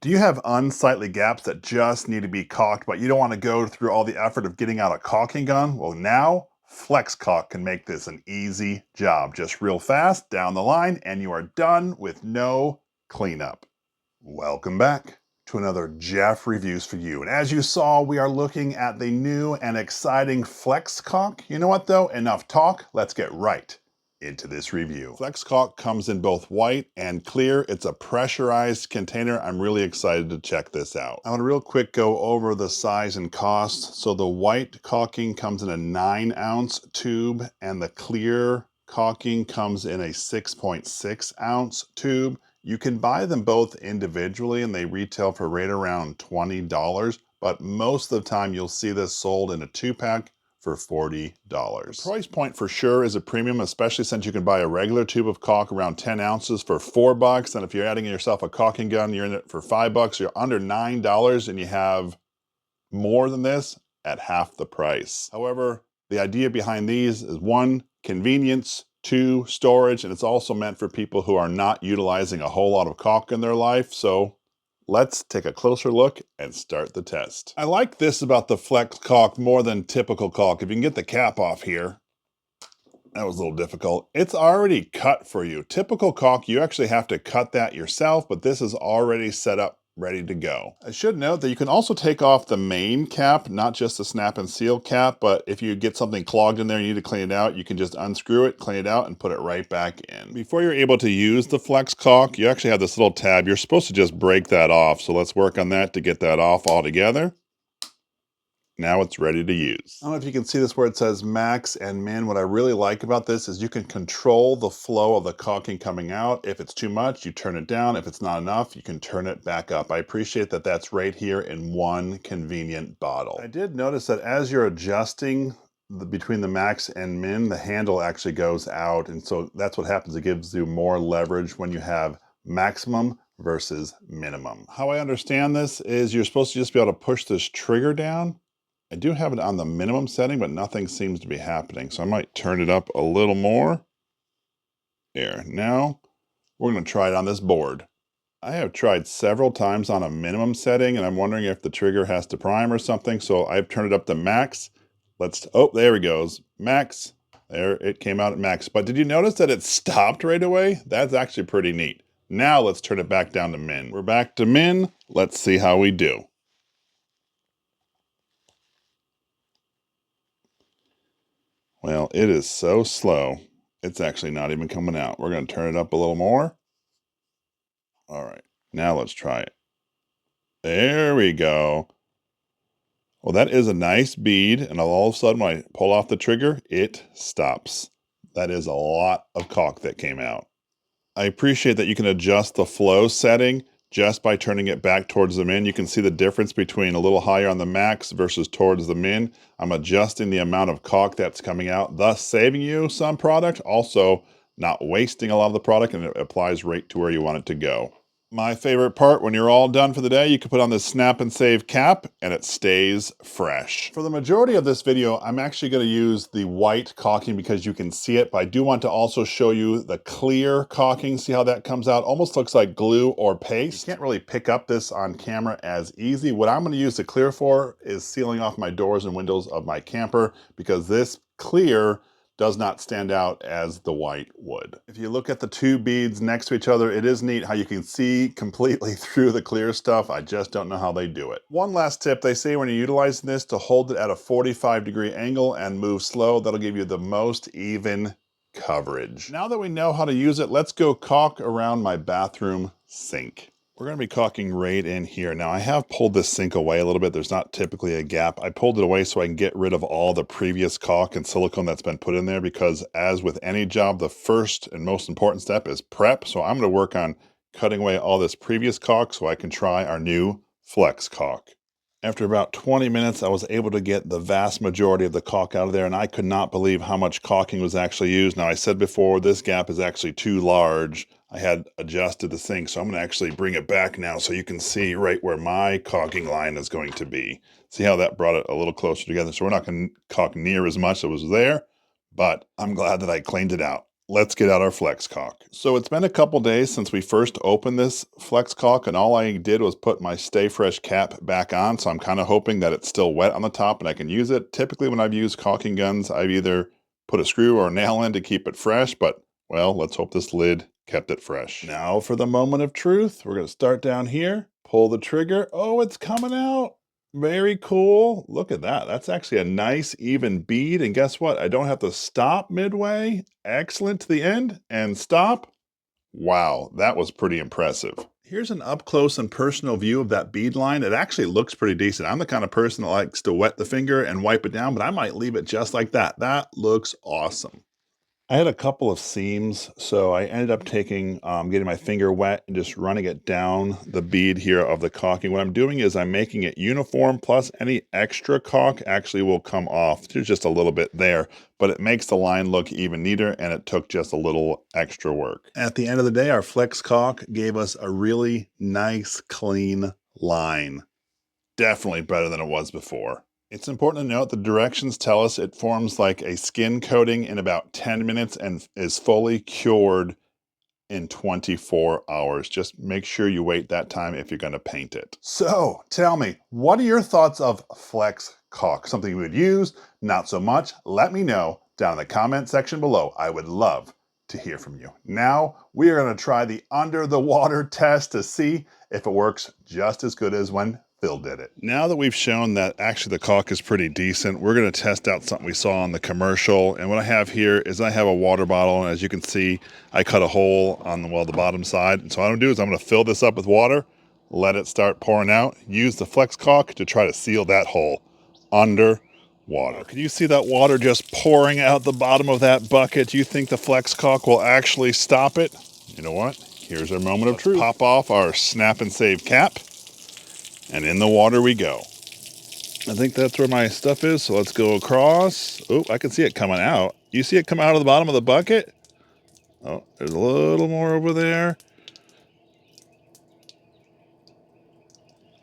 Do you have unsightly gaps that just need to be caulked, but you don't want to go through all the effort of getting out a caulking gun? Well, now Flex Caulk can make this an easy job. Just real fast down the line, and you are done with no cleanup. Welcome back to another Jeff Reviews for you. And as you saw, we are looking at the new and exciting Flex Caulk. You know what though? Enough talk. Let's get right into this review. Flex Caulk comes in both white and clear. It's a pressurized container. I'm really excited to check this out. I want to real quick go over the size and cost. So the white caulking comes in a 9-ounce tube and the clear caulking comes in a 6.6-ounce tube. You can buy them both individually and they retail for right around $20, but most of the time you'll see this sold in a 2-pack for $40. The price point for sure is a premium, especially since you can buy a regular tube of caulk around 10 ounces for $4. And if you're adding yourself a caulking gun, you're in it for $5. You're under $9 and you have more than this at half the price. However, the idea behind these is 1, convenience, 2, storage, and it's also meant for people who are not utilizing a whole lot of caulk in their life. So let's take a closer look and start the test. I like this about the Flex Caulk more than typical caulk. If you can get the cap off here, that was a little difficult. It's already cut for you. Typical caulk, you actually have to cut that yourself, but this is already set up, ready to go. I should note that you can also take off the main cap, not just the snap and seal cap, but if you get something clogged in there and you need to clean it out, you can just unscrew it, clean it out, and put it right back in. Before you're able to use the Flex Caulk, you actually have this little tab. You're supposed to just break that off, so let's work on that to get that off altogether. Now it's ready to use. I don't know if you can see this where it says max and min. What I really like about this is you can control the flow of the caulking coming out. If it's too much, you turn it down. If it's not enough, you can turn it back up. I appreciate that that's right here in one convenient bottle. I did notice that as you're adjusting between the max and min, the handle actually goes out. And so that's what happens. It gives you more leverage when you have maximum versus minimum. How I understand this is you're supposed to just be able to push this trigger down. I do have it on the minimum setting, but nothing seems to be happening. So I might turn it up a little more. There. Now we're going to try it on this board. I have tried several times on a minimum setting, and I'm wondering if the trigger has to prime or something. So I've turned it up to max. Oh, there it goes. Max. There, it came out at max. But did you notice that it stopped right away? That's actually pretty neat. Now let's turn it back down to min. We're back to min. Let's see how we do. Well, it is so slow. It's actually not even coming out. We're going to turn it up a little more. All right, now let's try it. There we go. Well, that is a nice bead, and all of a sudden when I pull off the trigger, it stops. That is a lot of caulk that came out. I appreciate that you can adjust the flow setting just by turning it back towards the min. You can see the difference between a little higher on the max versus towards the min. I'm adjusting the amount of caulk that's coming out, thus saving you some product, also not wasting a lot of the product, and it applies right to where you want it to go. My favorite part, when you're all done for the day, you can put on this snap and save cap and it stays fresh. For the majority of this video, I'm actually going to use the white caulking because you can see it, but I do want to also show you the clear caulking. See how that comes out? Almost looks like glue or paste. You can't really pick up this on camera as easy. What I'm going to use the clear for is sealing off my doors and windows of my camper because this clear does not stand out as the white would. If you look at the two beads next to each other, it is neat how you can see completely through the clear stuff. I just don't know how they do it. One last tip, they say when you're utilizing this to hold it at a 45-degree angle and move slow, that'll give you the most even coverage. Now that we know how to use it, let's go caulk around my bathroom sink. We're going to be caulking right in here. Now I have pulled this sink away a little bit. There's not typically a gap. I pulled it away so I can get rid of all the previous caulk and silicone that's been put in there because as with any job, the first and most important step is prep. So I'm going to work on cutting away all this previous caulk so I can try our new Flex Caulk. After about 20 minutes, I was able to get the vast majority of the caulk out of there, and I could not believe how much caulking was actually used. Now, I said before, this gap is actually too large. I had adjusted the sink, so I'm going to actually bring it back now so you can see right where my caulking line is going to be. See how that brought it a little closer together? So we're not going to caulk near as much as was there, but I'm glad that I cleaned it out. let's get out our Flex Caulk. So it's been a couple days since we first opened this Flex Caulk, and all I did was put my Stay Fresh cap back on. So I'm kind of hoping that it's still wet on the top and I can use it. Typically when I've used caulking guns, I've either put a screw or a nail in to keep it fresh, but well, let's hope this lid kept it fresh. Now for the moment of truth. We're going to start down here, pull the trigger. Oh, it's coming out. Very cool. Look at that. That's actually a nice even bead. And guess what? I don't have to stop midway. Excellent to the end and stop. Wow, that was pretty impressive. Here's an up close and personal view of that bead line. It actually looks pretty decent. I'm the kind of person that likes to wet the finger and wipe it down, but I might leave it just like that. That looks awesome. I had a couple of seams, so I ended up getting my finger wet and just running it down the bead here of the caulking. What I'm doing is I'm making it uniform, plus any extra caulk actually will come off. There's just a little bit there, but it makes the line look even neater, and it took just a little extra work. At the end of the day, our Flex Caulk gave us a really nice, clean line. Definitely better than it was before. It's important to note the directions tell us it forms like a skin coating in about 10 minutes and is fully cured in 24 hours. Just make sure you wait that time if you're going to paint it. So tell me, what are your thoughts of Flex Caulk? Something you would use? Not so much? Let me know down in the comment section below. I would love to hear from you. Now we are going to try the under the water test to see if it works just as good as when Phil did it. Now that we've shown that actually the caulk is pretty decent, we're going to test out something we saw on the commercial. And what I have here is I have a water bottle, and as you can see, I cut a hole on the bottom side. And so what I'm going to do is I'm going to fill this up with water, let it start pouring out, use the Flex Caulk to try to seal that hole under water. Can you see that water just pouring out the bottom of that bucket? Do you think the Flex Caulk will actually stop it? You know what? Here's our moment of truth. Pop off our snap and save cap. And in the water we go. I think that's where my stuff is, so let's go across. Oh, I can see it coming out. You see it come out of the bottom of the bucket? Oh, there's a little more over there.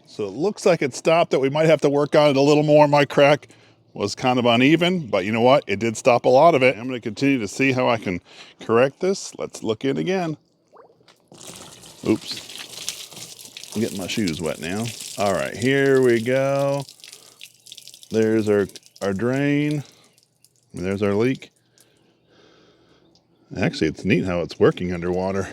So it looks like it stopped it. We might have to work on it a little more. My crack was kind of uneven, but you know what? It did stop a lot of it. I'm going to continue to see how I can correct this. Let's look in again. Oops. I'm getting my shoes wet now. All right, here we go. There's our drain. There's our leak. Actually, it's neat how it's working underwater.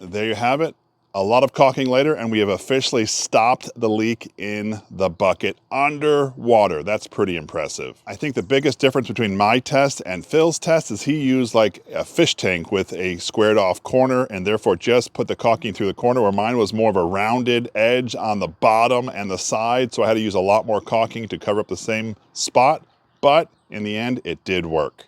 There you have it. A lot of caulking later, and we have officially stopped the leak in the bucket underwater. That's pretty impressive. I think the biggest difference between my test and Phil's test is he used like a fish tank with a squared off corner and therefore just put the caulking through the corner, where mine was more of a rounded edge on the bottom and the side. So I had to use a lot more caulking to cover up the same spot, but in the end, it did work.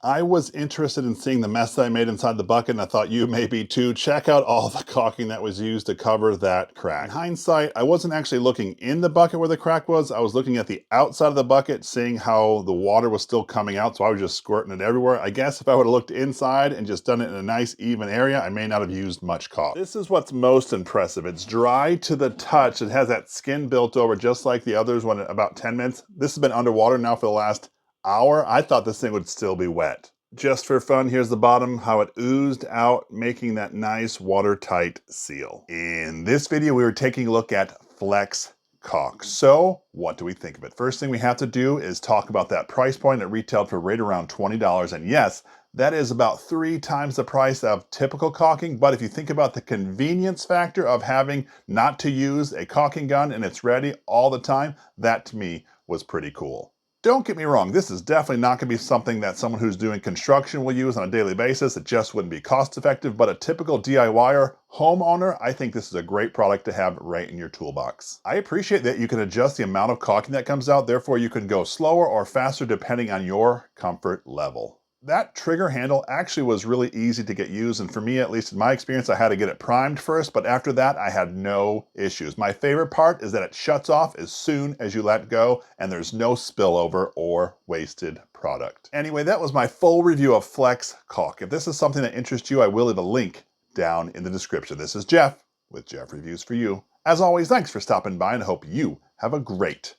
I was interested in seeing the mess that I made inside the bucket, and I thought you may be too. Check out all the caulking that was used to cover that crack. In hindsight, I wasn't actually looking in the bucket where the crack was. I was looking at the outside of the bucket, seeing how the water was still coming out, so I was just squirting it everywhere. I guess if I would have looked inside and just done it in a nice even area, I may not have used much caulk. This is what's most impressive. It's dry to the touch. It has that skin built over just like the others when about 10 minutes. This has been underwater now for the last hour. I thought this thing would still be wet. Just for fun, here's the bottom, how it oozed out, making that nice watertight seal. In this video, we were taking a look at Flex Caulk. So what do we think of it? First thing we have to do is talk about that price point. It retailed for right around $20. And yes, that is about 3 times the price of typical caulking. But if you think about the convenience factor of having not to use a caulking gun and it's ready all the time, that to me was pretty cool. Don't get me wrong, this is definitely not going to be something that someone who's doing construction will use on a daily basis. It just wouldn't be cost effective, but a typical DIYer, homeowner, I think this is a great product to have right in your toolbox. I appreciate that you can adjust the amount of caulking that comes out, therefore you can go slower or faster depending on your comfort level. That trigger handle actually was really easy to get used, and for me, at least in my experience, I had to get it primed first, but after that, I had no issues. My favorite part is that it shuts off as soon as you let go, and there's no spillover or wasted product. Anyway, that was my full review of Flex Caulk. If this is something that interests you, I will leave a link down in the description. This is Jeff with Jeff Reviews for You. As always, thanks for stopping by, and I hope you have a great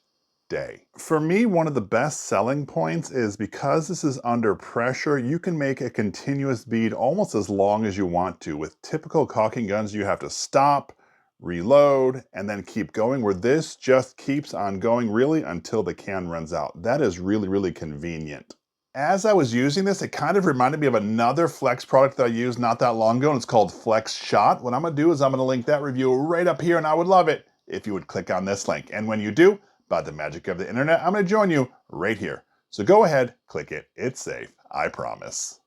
day. For me, one of the best selling points is because this is under pressure, you can make a continuous bead almost as long as you want to. With typical caulking guns, you have to stop, reload, and then keep going, where this just keeps on going really until the can runs out. That is really, really convenient. As I was using this, it kind of reminded me of another Flex product that I used not that long ago, and it's called Flex Shot. What I'm gonna do is I'm gonna link that review right up here, and I would love it if you would click on this link. And when you do, by the magic of the internet, I'm gonna join you right here. So go ahead, click it. It's safe, I promise.